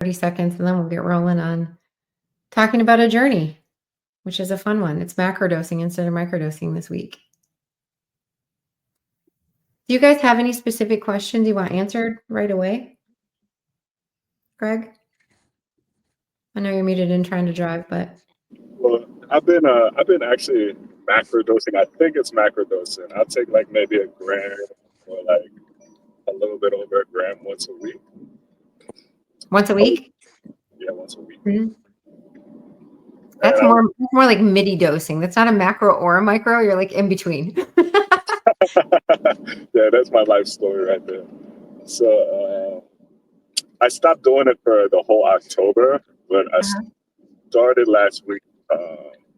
30 seconds, and then we'll get rolling on talking about a journey, which is a fun one. It's macrodosing instead of microdosing this week. Do you guys have any specific questions you want answered right away? Greg? I know you're muted and trying to drive, but Well, I've been actually macrodosing. I think it's macrodosing. I'll take like maybe a gram or like a little bit over a gram once a week. once a I would, week? yeah, once a week. Mhm. And That's more like midi dosing. That's not a macro or a micro. You're like in between. yeah, that's my life story right there. So I stopped doing it for the whole October, but I Uh-huh. started last week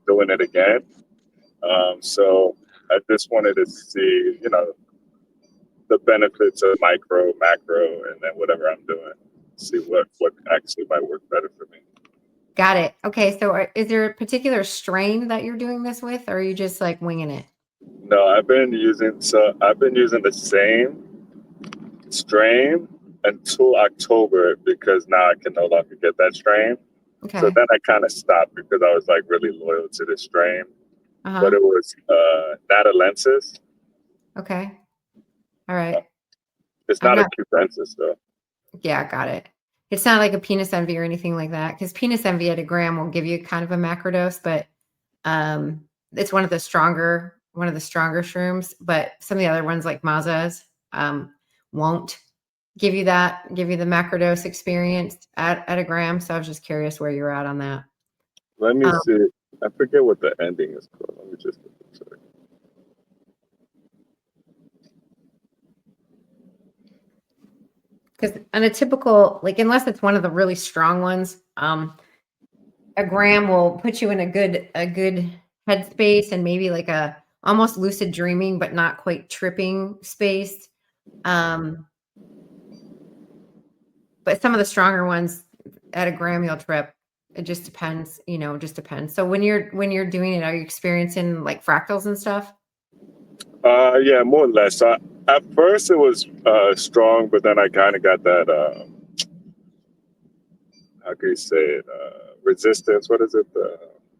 doing it again. So I just wanted to see, the benefits of micro, macro, and then whatever I'm doing. See what actually might work better for me. Got it. Okay. So is there a particular strain that you're doing this with, or are you just like winging it? No, I've been using the same strain until October because now I can no longer get that strain. So Okay. then I kind of stopped because I was like really loyal to this strain. But Uh-huh. it was Natalensis. Okay. All Uh, right. it's I'm not a not, cubensis though. yeah, got it. It's not like a penis envy or anything like that, because penis envy at a gram will give you kind of a macrodose, but um, it's one of the stronger shrooms. But some of the other ones like Mazas won't give you the macrodose experience at a gram. So I was just curious where you're at on that. Let me see. I forget what the ending is called. Let me just check. Because on a typical, like, unless it's one of the really strong ones, a gram will put you in a good headspace and maybe like a almost lucid dreaming, but not quite tripping space. Um, but some of the stronger ones at a gram you'll trip. It just depends, it just depends. So when you're doing it, are you experiencing like fractals and stuff? Yeah, more or less. At first it was strong, but then I kind of got that. How can you say it? Resistance. What is it?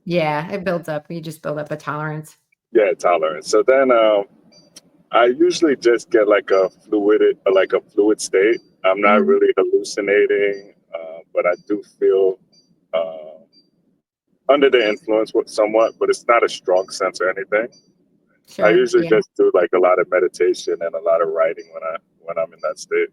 Yeah, it builds up. You just build up a tolerance. Yeah, tolerance. So then I usually just get like a fluid state. I'm not Mhm. really hallucinating, but I do feel uh, under the influence somewhat, but it's not a strong sense or anything. I Sure. usually Yeah. just do like a lot of meditation and a lot of writing when I'm in that state.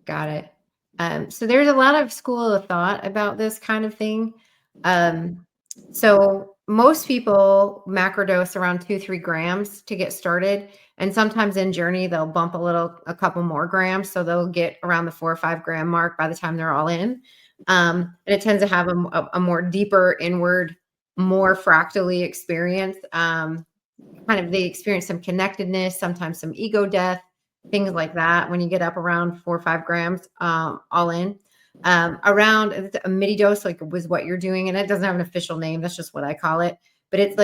Got it. So there's a lot of school of thought about this kind of thing. Um, so most people macrodose around 2, 3 grams to get started. And sometimes in Journey, they'll bump a couple more grams. So they'll get around the 4 or 5 gram mark by the time they're all in. And it tends to have a more deeper inward, more fractally experience. Kind of they experience some connectedness, sometimes some ego death, things like that when you get up around 4 or 5 grams all in. Around a midi dose, like was what you're doing, and it doesn't have an official name. That's just what I call it. But it's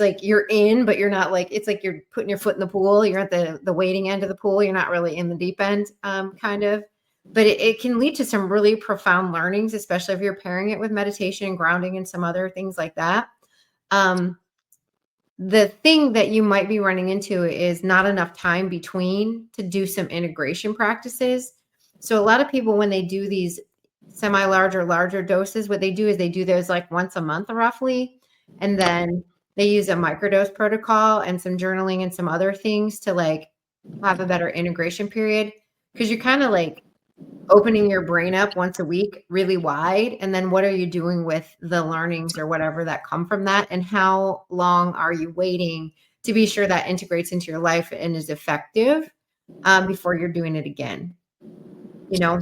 like you're in, but you're not like it's like you're putting your foot in the pool. You're at the waiting end of the pool. You're not really in the deep end, kind of. But it can lead to some really profound learnings, especially if you're pairing it with meditation and grounding and some other things like that. Um, the thing that you might be running into is not enough time between to do some integration practices. So a lot of people, when they do these semi-large or larger doses, what they do is they do those like once a month roughly, and then they use a microdose protocol and some journaling and some other things to like have a better integration period, because you're kind of like opening your brain up once a week really wide, and then what are you doing with the learnings or whatever that come from that, and how long are you waiting to be sure that integrates into your life and is effective, before you're doing it again, you know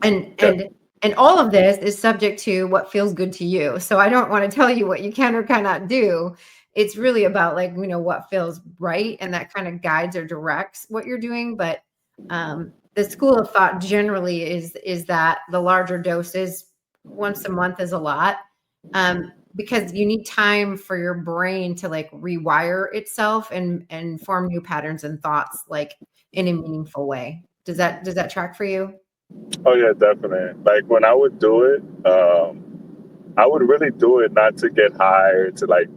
and Yeah, and all of this is subject to what feels good to you. So I don't want to tell you what you can or cannot do. It's really about like, what feels right, and that kind of guides or directs what you're doing. But the school of thought generally is that the larger doses once a month is a lot, because you need time for your brain to like rewire itself and form new patterns and thoughts like in a meaningful way. Does that track for you? Oh yeah, definitely. Like when I would do it, I would really do it not to get high or to like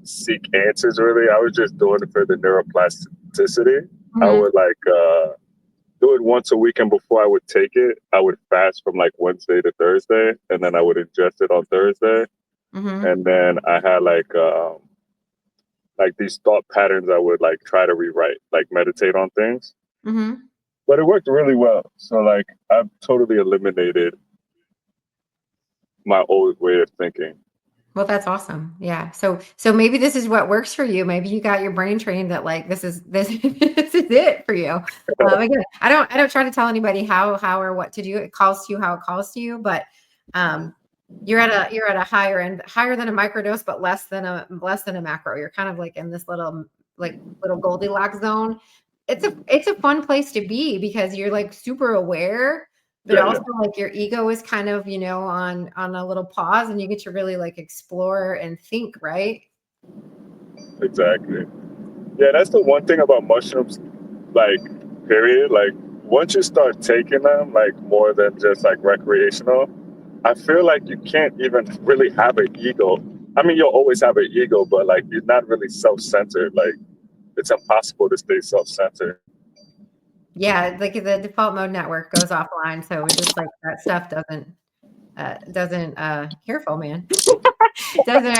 seek answers. Really, I was just doing it for the neuroplasticity. I Hmm. would like do it once a week, and before I would take it, I would fast from like Wednesday to Thursday, and then I would ingest it on Thursday, Hmm. and then I had like these thought patterns I would like try to rewrite, like meditate on things. Hmm. But it worked really well. So like I've totally eliminated my old way of thinking. Well, that's awesome. Yeah. So maybe this is what works for you. Maybe you got your brain trained that like this this is it for you. Again, I don't try to tell anybody how or what to do. It calls to you how it calls to you, but um, you're at a higher end, higher than a microdose, but less than a macro. You're kind of like in this little Goldilocks zone. It's a fun place to be because you're like super aware, but Yeah, yeah, also like your ego is kind of on a little pause, and you get to really like explore and think, right? exactly. Yeah, that's the one thing about mushrooms, like, period. Like, once you start taking them, like, more than just like recreational, I feel like you can't even really have an ego. I mean, you'll always have an ego, but like, you're not really self centered. Like, it's impossible to stay self centered. Yeah, like the default mode network goes offline, so it just like that stuff doesn't careful, man. Doesn't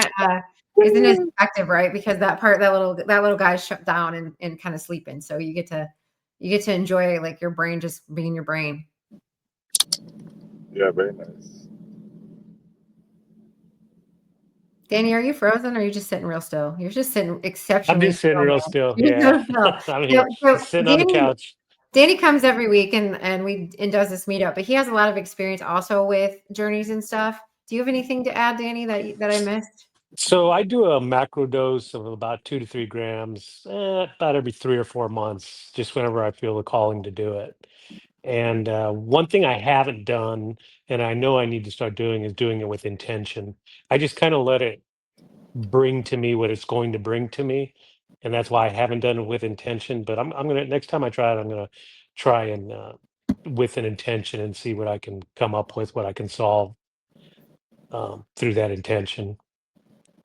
isn't as effective, right? Because that little guy's shut down and kind of sleeping. So you get to enjoy like your brain just being your brain. Yeah, very nice. Danny, are you frozen or are you just sitting real still? You're just sitting I'm exceptionally just sitting still, real man. still. You're Yeah, so still. I'm So, here, so just sitting on the Danny couch. Danny comes every week and does this meetup, but he has a lot of experience also with journeys and stuff. Do you have anything to add, Danny, that I missed? So I do a macro dose of about 2 to 3 grams, about every 3 or 4 months, just whenever I feel the calling to do it. And one thing I haven't done, and I know I need to start doing, is doing it with intention. I just kind of let it bring to me what it's going to bring to me, and that's why I haven't done it with intention. But I'm gonna, next time I try it, I'm gonna try and with an intention and see what I can come up with, what I can solve through that intention.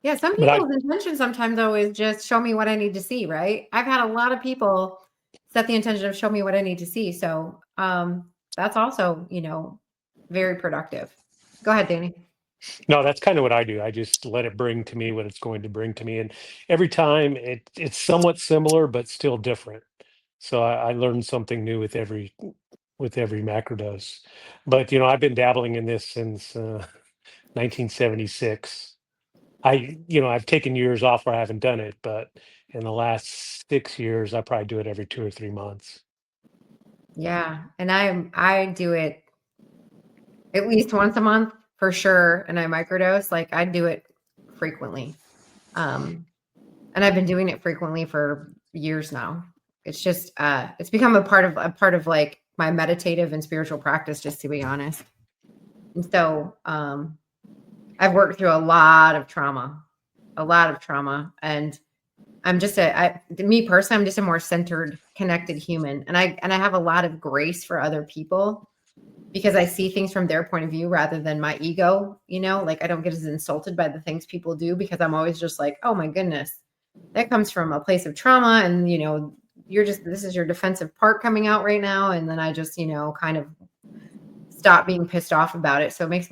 Yeah, some But I people's intention sometimes though is just show me what I need to see, right? I've had a lot of people set the intention of show me what I need to see. So that's also, very productive. Go ahead, Danny. No, that's kind of what I do. I just let it bring to me what it's going to bring to me, and every time it's somewhat similar but still different. So I learn something new with every macrodose. But I've been dabbling in this since 1976. I've taken years off where I haven't done it, but in the last 6 years, I probably do it every 2 or 3 months. Yeah, and I do it at least once a month for sure, and I microdose. Like I do it frequently. Um and I've been doing it frequently for years now. It's just it's become a part of like my meditative and spiritual practice, just to be honest. And so I've worked through a lot of trauma, and me personally, I'm just a more centered, connected human, and I have a lot of grace for other people because I see things from their point of view rather than my ego. Like I don't get as insulted by the things people do because I'm always just like, oh my goodness, that comes from a place of trauma, and this is your defensive part coming out right now, and then I just kind of stop being pissed off about it. So it makes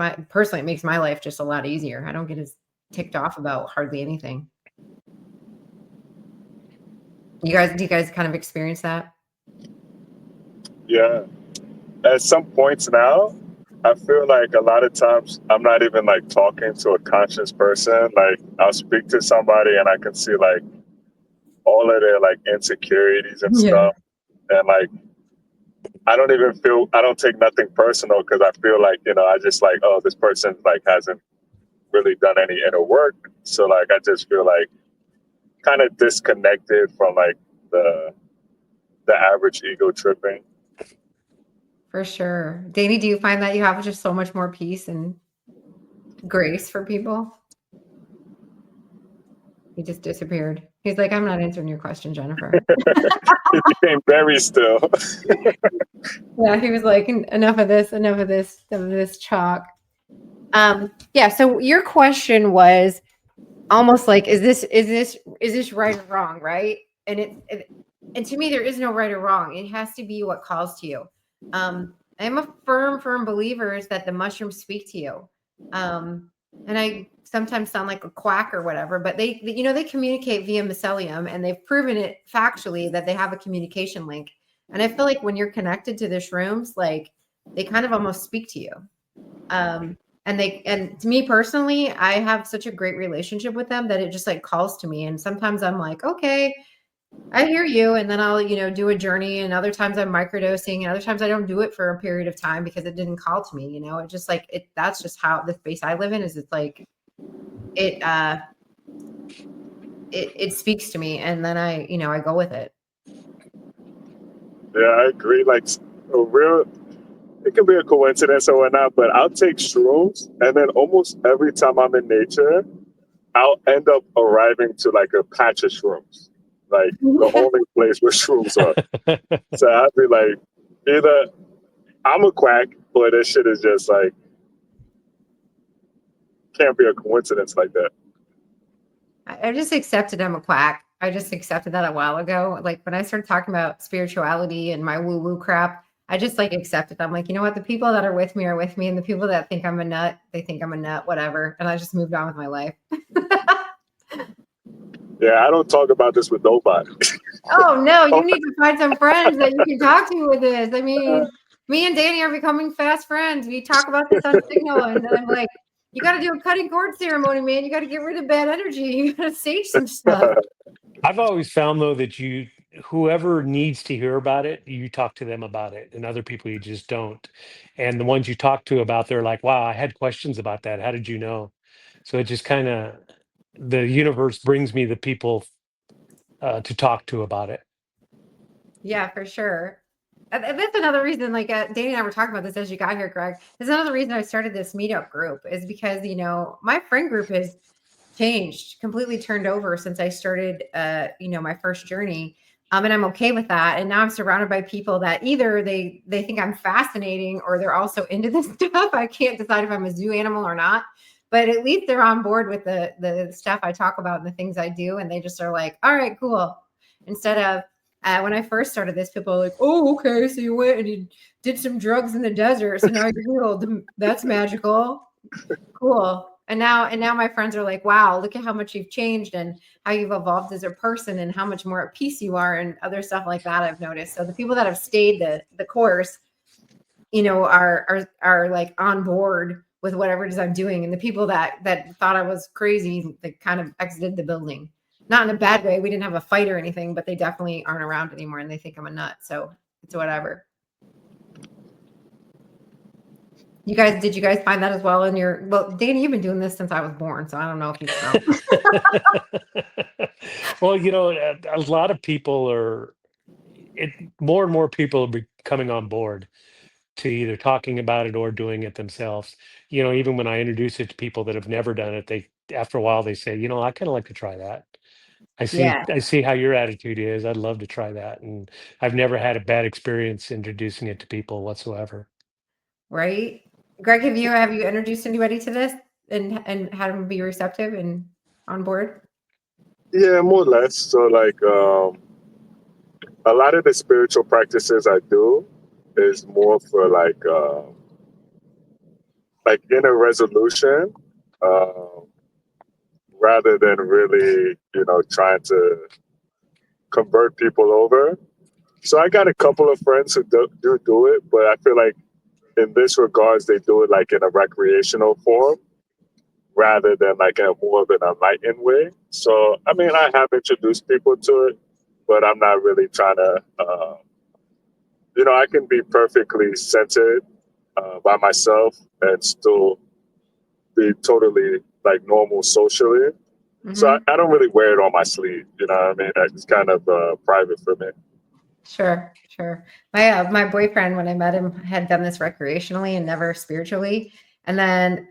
my life just a lot easier. I don't get as ticked off about hardly anything. Do you guys kind of experience that? Yeah. At some points now, I feel like a lot of times I'm not even like talking to a conscious person. Like I'll speak to somebody and I can see like all of their like insecurities and Yeah, stuff. And like I don't take nothing personal because I feel like, I just like, oh, this person like hasn't really done any inner work. So like I just feel like kind of disconnected from like the the average ego tripping. for sure. Danny, do you find that you have just so much more peace and grace for people? He just disappeared. He's like, I'm not answering your question, Jennifer. He became very still. Yeah, he was like, enough of this, enough of this chalk. Yeah, so your question was almost like, is this right or wrong, right? And to me, there is no right or wrong. It has to be what calls to you. I'm a firm believer is that the mushrooms speak to you. And I sometimes sound like a quack or whatever, but they communicate via mycelium, and they've proven it factually that they have a communication link. And I feel like when you're connected to the shrooms, like they kind of almost speak to you. And to me personally, I have such a great relationship with them that it just like calls to me. And sometimes I'm like, okay, I hear you. And then I'll, do a journey. And other times I'm microdosing, and other times I don't do it for a period of time because it didn't call to me. It just like that's just how the space I live in is. It's like it speaks to me, and then I go with it. Yeah, I agree. Like it can be a coincidence or whatnot, but I'll take shrooms, and then almost every time I'm in nature, I'll end up arriving to like a patch of shrooms, like the only place where shrooms are. So I'd be like, either I'm a quack, or this shit is just like, can't be a coincidence like that. I just accepted I'm a quack. I just accepted that a while ago. Like when I started talking about spirituality and my woo-woo crap, I just like accepted. I'm like, you know what? The people that are with me, and the people that think I'm a nut, they think I'm a nut, whatever. And I just moved on with my life. Yeah, I don't talk about this with nobody. Oh no, you need to find some friends that you can talk to with this. I mean, me and Danny are becoming fast friends. We talk about this on Signal, and then I'm like, you got to do a cutting cord ceremony, man. You got to get rid of bad energy. You got to sage some stuff. I've always found though that whoever needs to hear about it, you talk to them about it, and other people you just don't. And the ones you talk to about, they're like, "Wow, I had questions about that. How did you know?" So it just kind of the universe brings me the people to talk to about it. Yeah, for sure. And that's another reason, like Danny and I were talking about this as you got here, Greg. That's another reason I started this meetup group is because, my friend group has changed, completely turned over since I started, my first journey. And I'm okay with that. And now I'm surrounded by people that either they think I'm fascinating or they're also into this stuff. I can't decide if I'm a zoo animal or not, but at least they're on board with the stuff I talk about and the things I do. And they just are like, all right, cool. Instead of, when I first started this, people are like, oh, okay, so you went and you did some drugs in the desert, so now you're healed. That's magical. Cool. And now my friends are like, wow, look at how much you've changed and how you've evolved as a person and how much more at peace you are and other stuff like that I've noticed. So the people that have stayed the course, are like on board with whatever it is I'm doing. And the people that thought I was crazy, they kind of exited the building. Not in a bad way. We didn't have a fight or anything, but they definitely aren't around anymore and they think I'm a nut. So it's whatever. Did you guys find that as well well, Danny, you've been doing this since I was born, so I don't know if you know. Well, a lot of people more and more people are coming on board to either talking about it or doing it themselves. Even when I introduce it to people that have never done it, after a while they say, I kind of like to try that. Yeah. I see how your attitude is. I'd love to try that. And I've never had a bad experience introducing it to people whatsoever. Right. Greg, have you introduced anybody to this and had them be receptive and on board? Yeah, more or less. So like a lot of the spiritual practices I do is more for like inner resolution, rather than really, trying to convert people over. So I got a couple of friends who do it, but I feel like in this regards, they do it like in a recreational form rather than like a more of an enlightened way. So, I mean, I have introduced people to it, but I'm not really trying to, I can be perfectly centered by myself and still be totally like normal socially. Mm-hmm. So I don't really wear it on my sleeve. You know what I mean? It's kind of private for me. Sure. My boyfriend, when I met him, had done this recreationally and never spiritually. And then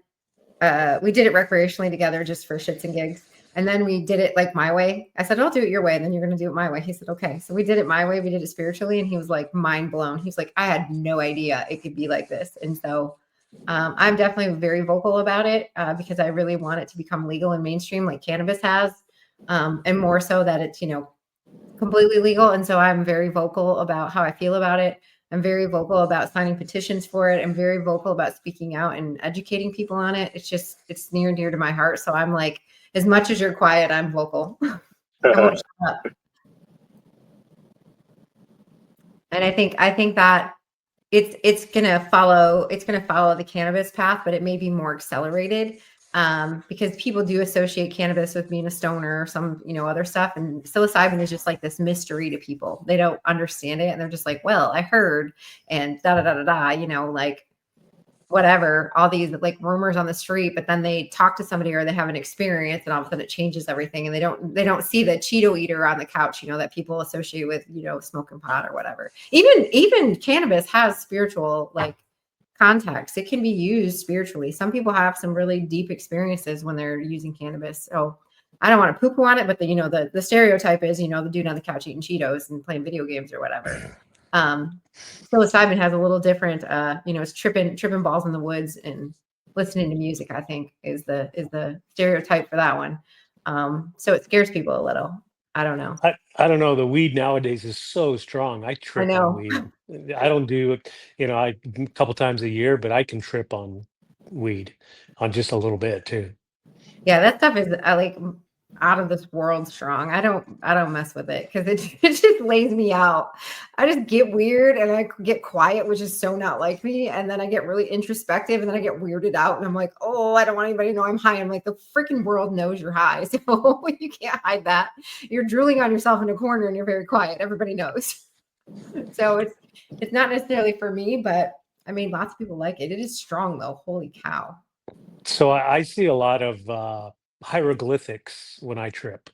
we did it recreationally together just for shits and gigs. And then we did it like my way. I said, I'll do it your way. And then you're going to do it my way. He said, okay. So we did it my way. We did it spiritually. And he was like mind blown. He's like, I had no idea it could be like this. And so I'm definitely very vocal about it because I really want it to become legal and mainstream like cannabis has. And more so that it's, completely legal. And so I'm very vocal about how I feel about it. I'm very vocal about signing petitions for it. I'm very vocal about speaking out and educating people on it. It's near and dear to my heart. So I'm like, as much as you're quiet, I'm vocal. I won't shut up. And I think that it's gonna follow the cannabis path, but it may be more accelerated because people do associate cannabis with being a stoner or some other stuff, and psilocybin is just like this mystery to people. They don't understand it, and they're just like, well, I heard, and da da da da da, like whatever, all these like rumors on the street, but then they talk to somebody or they have an experience and all of a sudden it changes everything. And they don't see the Cheeto eater on the couch, that people associate with, smoking pot or whatever. Even cannabis has spiritual like context. It can be used spiritually. Some people have some really deep experiences when they're using cannabis. So I don't want to poo-poo on it, but the stereotype is, the dude on the couch eating Cheetos and playing video games or whatever. Psilocybin has a little different, it's tripping balls in the woods and listening to music, I think is the stereotype for that one. So it scares people a little. I don't know. I don't know. The weed nowadays is so strong. I I trip on know. weed. I don't do it, a couple times a year, but I can trip on weed on just a little bit too. Yeah, that stuff is like out of this world strong. I don't mess with it because it just lays me out. I just get weird and I get quiet, which is so not like me. And then I get really introspective and then I get weirded out and I'm like, oh, I don't want anybody to know I'm high. I'm like, the freaking world knows you're high. So you can't hide that. You're drooling on yourself in a corner and you're very quiet. Everybody knows. So it's not necessarily for me, but I mean, lots of people like it. It is strong though. Holy cow. So I see a lot of hieroglyphics when I trip.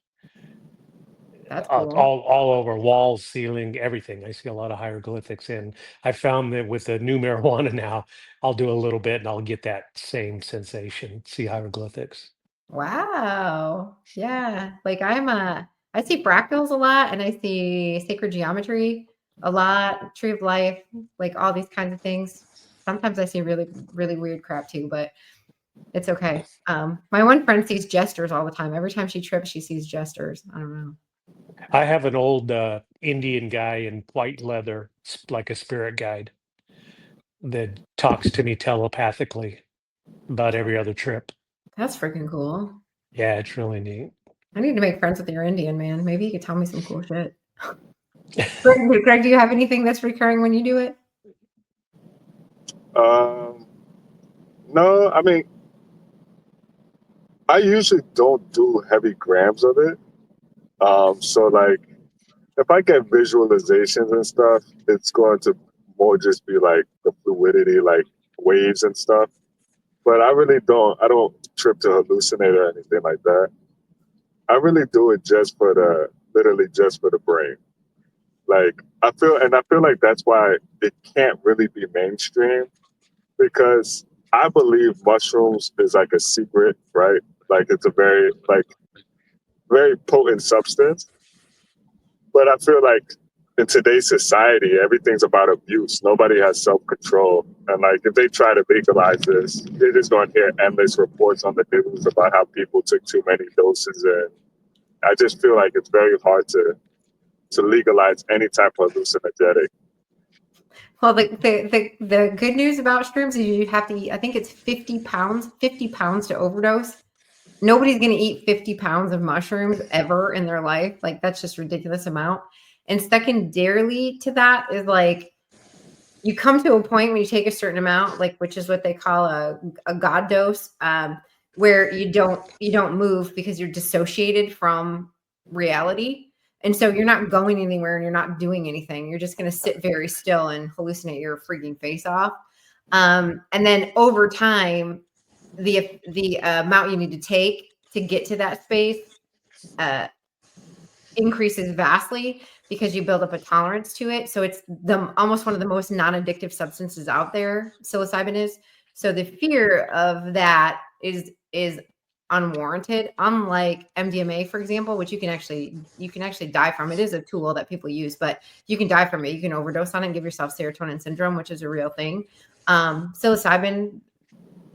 That's cool. All over walls, ceiling, everything. I see a lot of hieroglyphics, and I found that with the new marijuana now, I'll do a little bit and I'll get that same sensation. See hieroglyphics. Wow. Yeah. Like I see fractals a lot and I see sacred geometry a lot, tree of life, like all these kinds of things. Sometimes I see really, really weird crap too, but it's okay. My one friend sees jesters all the time. Every time she trips, she sees jesters. I don't know. I have an old Indian guy in white leather, like a spirit guide, that talks to me telepathically about every other trip. That's freaking cool. Yeah, it's really neat. I need to make friends with your Indian man. Maybe you could tell me some cool shit. Greg, do you have anything that's recurring when you do it? No, I mean, I usually don't do heavy grams of it. So like, if I get visualizations and stuff, it's going to more just be like the fluidity, like waves and stuff. But I don't trip to hallucinate or anything like that. I really do it literally just for the brain. Like I feel like that's why it can't really be mainstream because I believe mushrooms is like a secret, right? Like it's a very potent substance. But I feel like in today's society, everything's about abuse. Nobody has self-control. And like if they try to legalize this, they're just going to hear endless reports on the news about how people took too many doses. And I just feel like it's very hard to legalize any type of hallucinogenic. Well, the good news about shrooms is you have to eat, I think it's 50 pounds to overdose. Nobody's going to eat 50 pounds of mushrooms ever in their life. Like that's just ridiculous amount. And secondarily to that is like, you come to a point when you take a certain amount, like, which is what they call a God dose, where you don't move because you're dissociated from reality. And so you're not going anywhere and you're not doing anything. You're just going to sit very still and hallucinate your freaking face off. And then over time, the amount you need to take to get to that space increases vastly because you build up a tolerance to it. So it's almost one of the most non-addictive substances out there, psilocybin is. So the fear of that is unwarranted, unlike MDMA, for example, which you can actually die from. It is a tool that people use, but you can die from it. You can overdose on it and give yourself serotonin syndrome, which is a real thing. Psilocybin,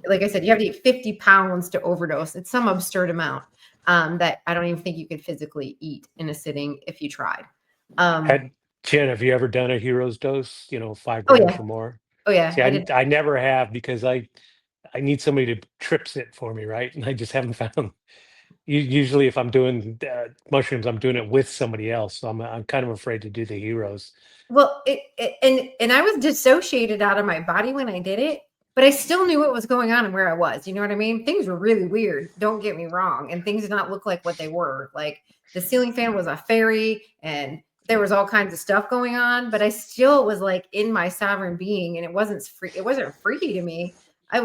like I said, you have to eat 50 pounds to overdose. It's some absurd amount that I don't even think you could physically eat in a sitting if you tried. Jen, have you ever done a hero's dose? 5 Oh grams yeah. or more? Oh yeah. See, I did. I never have because I need somebody to trip sit for me, right? And I just haven't found. Usually, if I'm doing mushrooms, I'm doing it with somebody else. So I'm kind of afraid to do the heroes. Well, and I was dissociated out of my body when I did it, but I still knew what was going on and where I was. You know what I mean? Things were really weird. Don't get me wrong. And things did not look like what they were. Like the ceiling fan was a fairy and there was all kinds of stuff going on, but I still was like in my sovereign being, and it wasn't freaky to me. It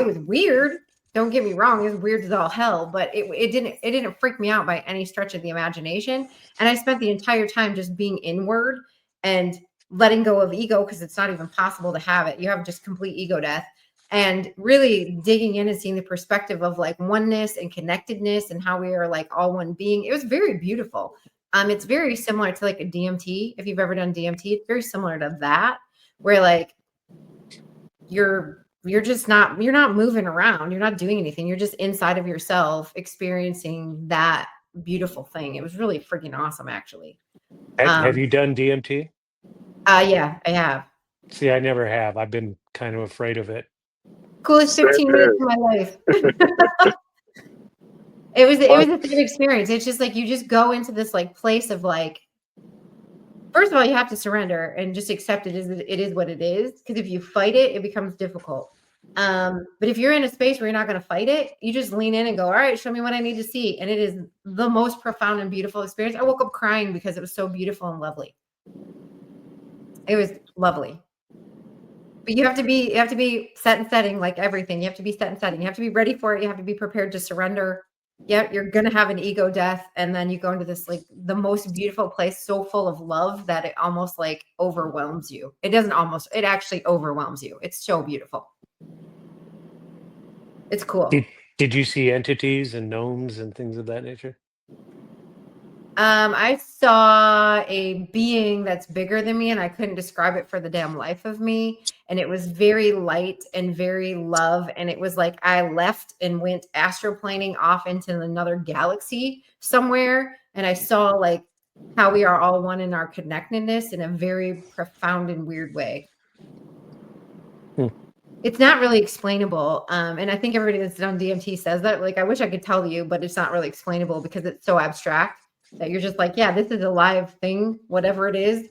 was weird. Don't get me wrong, it was weird as all hell, but it didn't freak me out by any stretch of the imagination. And I spent the entire time just being inward and letting go of ego, because it's not even possible to have it. You have just complete ego death, and really digging in and seeing the perspective of like oneness and connectedness and how we are like all one being. It was very beautiful. It's very similar to like a DMT. If you've ever done DMT, it's very similar to that, where like you're not moving around, you're not doing anything, you're just inside of yourself experiencing that beautiful thing. It was really freaking awesome, actually. Have you done DMT? Yeah, I have. See, I never have. I've been kind of afraid of it. Coolest 15 minutes of my life. It was a same experience. It's just like you just go into this like place of like, first of all, you have to surrender and just accept it is what it is. Because if you fight it, it becomes difficult. But if you're in a space where you're not going to fight it, you just lean in and go, all right, show me what I need to see. And it is the most profound and beautiful experience. I woke up crying because it was so beautiful and lovely. It was lovely. But you have to be set and setting, like everything. You have to be set and setting. You have to be ready for it. You have to be prepared to surrender. Yeah, you're going to have an ego death. And then you go into this, like the most beautiful place, so full of love that it almost like overwhelms you. It actually overwhelms you. It's so beautiful. It's cool. Did you see entities and gnomes and things of that nature? I saw a being that's bigger than me, and I couldn't describe it for the damn life of me. And it was very light and very love. And it was like I left and went astroplaning off into another galaxy somewhere. And I saw like how we are all one in our connectedness in a very profound and weird way. It's not really explainable. And I think everybody that's done DMT says that. Like, I wish I could tell you, but it's not really explainable because it's so abstract that you're just like, yeah, this is a live thing, whatever it is.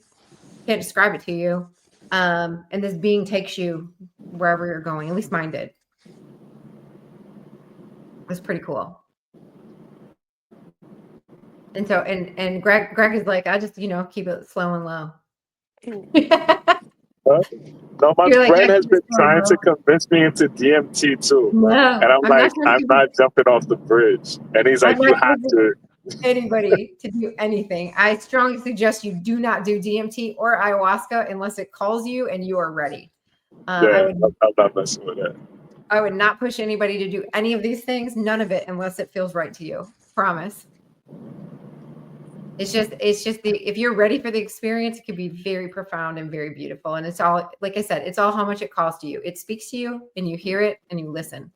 Can't describe it to you. And this being takes you wherever you're going. At least mine did. It was pretty cool. And so, and Greg is like, I just, keep it slow and low. No, my friend has been trying to convince me into DMT too. No, and I'm not jumping off the bridge. And he's like, you have to. Anybody to do anything. I strongly suggest you do not do DMT or ayahuasca unless it calls you and you are ready. I'm not messing with it. I would not push anybody to do any of these things, none of it, unless it feels right to you. Promise. It's just if you're ready for the experience, it can be very profound and very beautiful. And it's all, like I said, it's all how much it costs to you. It speaks to you and you hear it and you listen.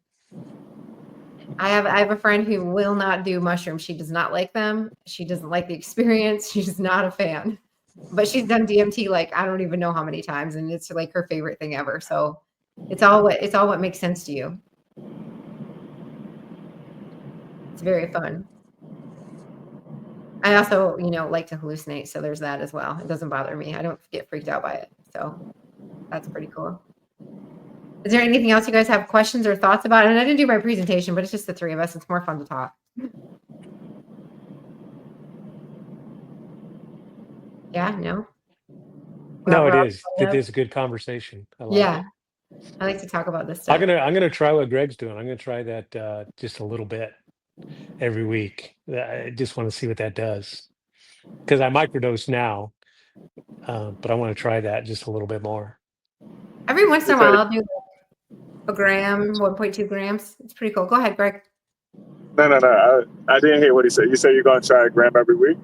I have a friend who will not do mushrooms. She does not like them. She doesn't like the experience. She's not a fan, but she's done DMT like I don't even know how many times, and it's like her favorite thing ever. So it's all what makes sense to you. It's very fun. I also, like to hallucinate, so there's that as well. It doesn't bother me. I don't get freaked out by it. So that's pretty cool. Is there anything else you guys have questions or thoughts about? And I didn't do my presentation, but it's just the three of us. It's more fun to talk. Yeah, no? No, it is. It is a good conversation. I like it. I like to talk about this stuff. I'm gonna try what Greg's doing. I'm gonna try that just a little bit every week. I just want to see what that does. Because I microdose now, but I want to try that just a little bit more. Every once in a while, I'll do a gram, 1.2 grams. It's pretty cool. Go ahead, Greg. No. I didn't hear what he said. You said you're gonna try a gram every week.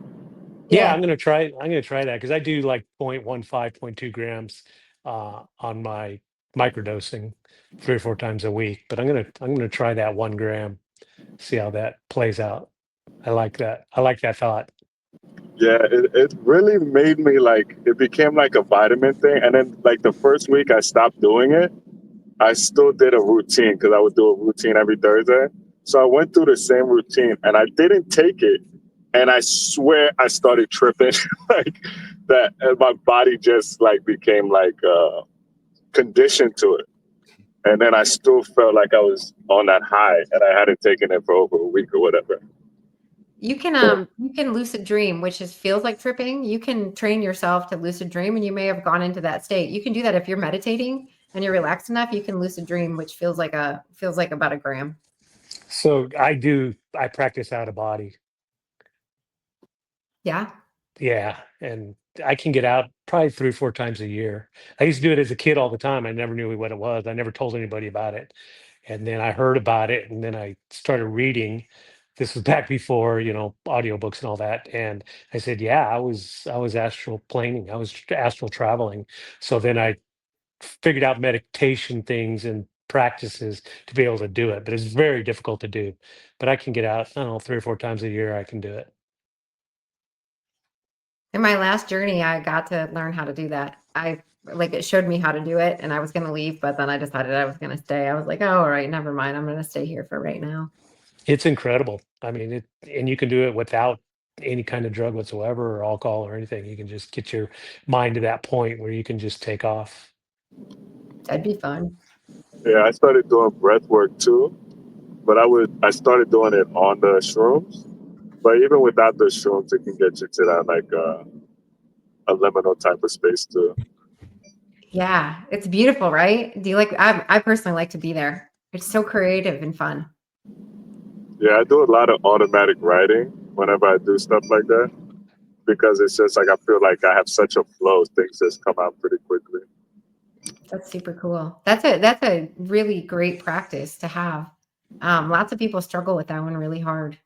Yeah, Yeah. I'm gonna try. I'm gonna try that because I do like 0.15, 0.2 grams on my microdosing 3 or 4 times a week. But I'm gonna try that 1 gram, see how that plays out. I like that. I like that thought. Yeah, it really made me like it became like a vitamin thing. And then like the first week I stopped doing it, I still did a routine because I would do a routine every Thursday. So I went through the same routine and I didn't take it. And I swear I started tripping like that. And my body just like became like conditioned to it. And then I still felt like I was on that high and I hadn't taken it for over a week or whatever. You can lucid dream, which is feels like tripping. You can train yourself to lucid dream, and you may have gone into that state. You can do that if you're meditating and you're relaxed enough. You can lucid dream, which feels like about a gram. So I practice out of body. Yeah. Yeah, and I can get out probably 3 or 4 times a year. I used to do it as a kid all the time. I never knew what it was. I never told anybody about it. And then I heard about it and then I started reading. This was back before, audiobooks and all that. And I said, yeah, I was astral planing. I was astral traveling. So then I figured out meditation things and practices to be able to do it. But it's very difficult to do. But I can get out, I don't know, 3 or 4 times a year I can do it. In my last journey, I got to learn how to do that. It showed me how to do it, and I was going to leave, but then I decided I was going to stay. I was like, oh, all right, never mind. I'm going to stay here for right now. It's incredible. I mean, and you can do it without any kind of drug whatsoever or alcohol or anything. You can just get your mind to that point where you can just take off. That'd be fun. Yeah, I started doing breath work too, but I started doing it on the shrooms. But even without the shrooms, it can get you to that like a liminal type of space too. Yeah, it's beautiful, right? Do you like? I personally like to be there. It's so creative and fun. Yeah, I do a lot of automatic writing whenever I do stuff like that because it's just like I feel like I have such a flow. Things just come out pretty quickly. That's super cool. That's a really great practice to have. Lots of people struggle with that one really hard.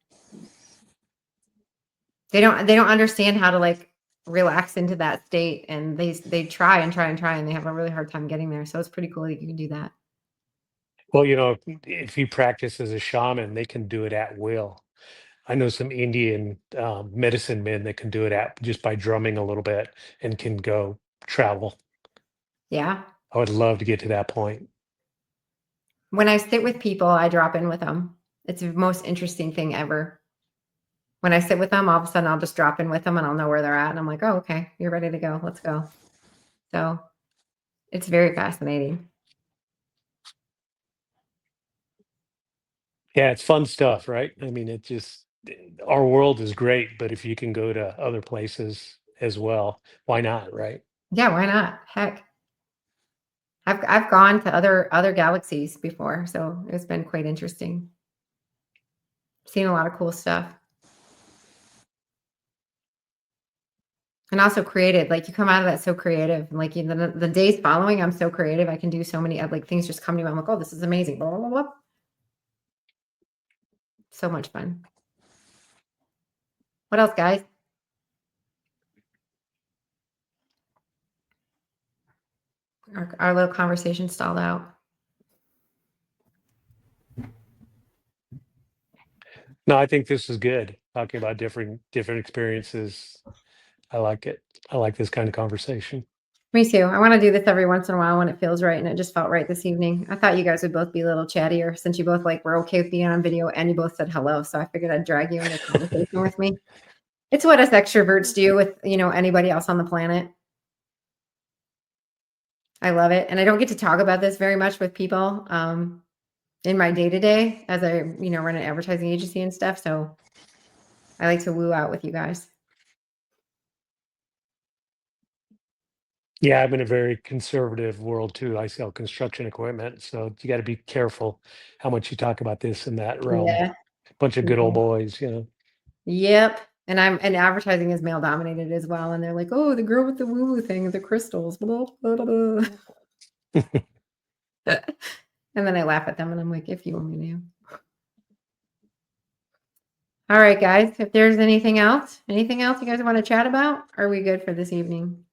They don't understand how to like relax into that state, and they try and try and try, and they have a really hard time getting there. So it's pretty cool that you can do that. Well, if you practice as a shaman, they can do it at will. I know some Indian medicine men that can do it at just by drumming a little bit and can go travel. Yeah. I would love to get to that point. When I sit with people, I drop in with them. It's the most interesting thing ever. When I sit with them, all of a sudden I'll just drop in with them and I'll know where they're at. And I'm like, oh, okay, you're ready to go. Let's go. So it's very fascinating. Yeah, it's fun stuff, right? I mean, our world is great, but if you can go to other places as well, why not, right? Yeah, why not? Heck. I've gone to other galaxies before, so it's been quite interesting. Seen a lot of cool stuff. And also creative. Like you come out of that so creative. Like the days following, I'm so creative. I can do so many like things just come to me. I'm like, oh, this is amazing. Blah, blah, blah, blah. So much fun. What else, guys? Our little conversation stalled out. No, I think this is good. Talking about different experiences. I like it. I like this kind of conversation. Me too. I want to do this every once in a while when it feels right, and it just felt right this evening. I thought you guys would both be a little chattier since you both like were okay with being on video and you both said hello. So I figured I'd drag you into a conversation with me. It's what us extroverts do with anybody else on the planet. I love it, and I don't get to talk about this very much with people in my day to day as I run an advertising agency and stuff. So I like to woo out with you guys. Yeah, I'm in a very conservative world too. I sell construction equipment, so you got to be careful how much you talk about this in that realm. Yeah. Bunch of good old boys. Yep. And advertising is male dominated as well. And they're like, oh, the girl with the woo woo thing, the crystals, blah, blah, blah, blah. And then I laugh at them and I'm like, if you only knew. All right, guys. If there's anything else you guys want to chat about? Are we good for this evening?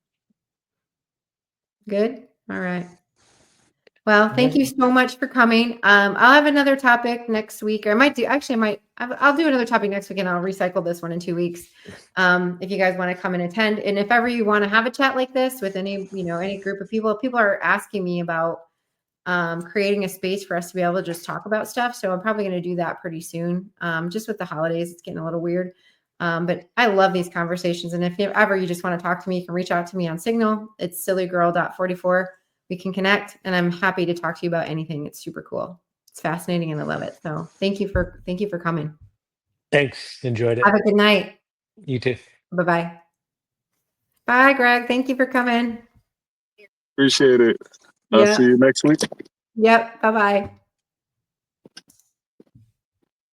Good? All right. Well, thank you so much for coming. I'll have another topic next week, or I might do, actually, I'll do another topic next week and I'll recycle this one in 2 weeks. If you guys want to come and attend, and if ever you want to have a chat like this with any group of people are asking me about creating a space for us to be able to just talk about stuff. So I'm probably going to do that pretty soon. Just with the holidays, it's getting a little weird. But I love these conversations. And if ever you just want to talk to me, you can reach out to me on Signal. It's sillygirl.44. We can connect, and I'm happy to talk to you about anything. It's super cool. It's fascinating, and I love it. So thank you for coming. Thanks. Enjoyed it. Have a good night. You too. Bye-bye. Bye, Greg. Thank you for coming. Appreciate it. I'll see you next week. Yep. Bye-bye.